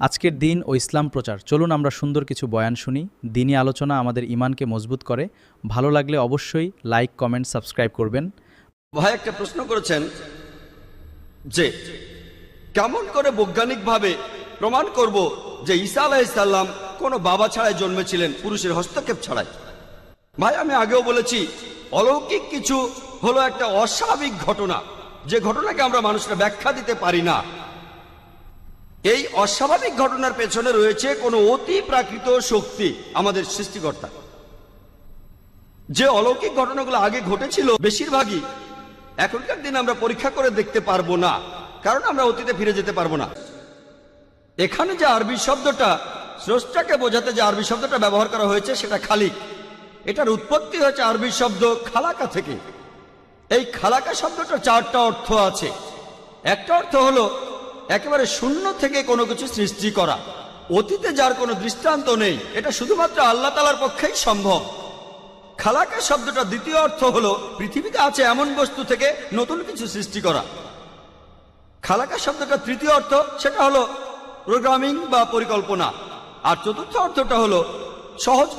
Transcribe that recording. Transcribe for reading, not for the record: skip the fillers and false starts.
আজকের দিন ও ইসলাম প্রচার, চলুন আমরা সুন্দর কিছু বয়ান শুনি। দিনী আলোচনা আমাদের ঈমানকে মজবুত করে। ভালো লাগলে অবশ্যই লাইক, কমেন্ট, সাবস্ক্রাইব করবেন। ভাই একটা প্রশ্ন করেছেন যে কেমন করে বৈজ্ঞানিকভাবে প্রমাণ করব যে ঈসা আলাইহিসসালাম কোনো বাবা ছাড়াই জন্মেছিলেন, পুরুষের হস্তক্ষেপ ছাড়াই। ভাই আমি আগেও বলেছি, অলৌকিক কিছু হলো একটা অস্বাভাবিক ঘটনা, যে ঘটনাকে আমরা মানুষরা ব্যাখ্যা দিতে পারি না। এই অস্বাভাবিক ঘটনার পেছনে রয়েছে কোনো অতি প্রাকৃত শক্তি, আমাদের সৃষ্টিকর্তা। যে অলৌকিক ঘটনাগুলো আগে ঘটেছিল বেশিরভাগই এখনকার দিনে আমরা পরীক্ষা করে দেখতে পারবো না, কারণ আমরা অতীতে ফিরে যেতে পারবো না। এখানে যে আরবি শব্দটা, স্রষ্টাকে বোঝাতে যে আরবি শব্দটা ব্যবহার করা হয়েছে সেটা খালিক। এটার উৎপত্তি হয়েছে আরবি শব্দ খালাকা থেকে। এই খালাকা শব্দটা চারটা অর্থ আছে। একটা অর্থ হলো একেবারে শূন্য থেকে কোনো কিছু সৃষ্টি করা, অতীতে যার কোনো দৃষ্টান্ত নেই, এটা শুধুমাত্র আল্লাহ তাআলার পক্ষেই সম্ভব। খালাকা শব্দটা দ্বিতীয় অর্থ হলো পৃথিবীতে আছে এমন বস্তু থেকে নতুন কিছু সৃষ্টি করা। খালাকা শব্দটা তৃতীয় অর্থ, সেটা হলো প্রোগ্রামিং বা পরিকল্পনা। আর চতুর্থ অর্থটা হলো সহজ করে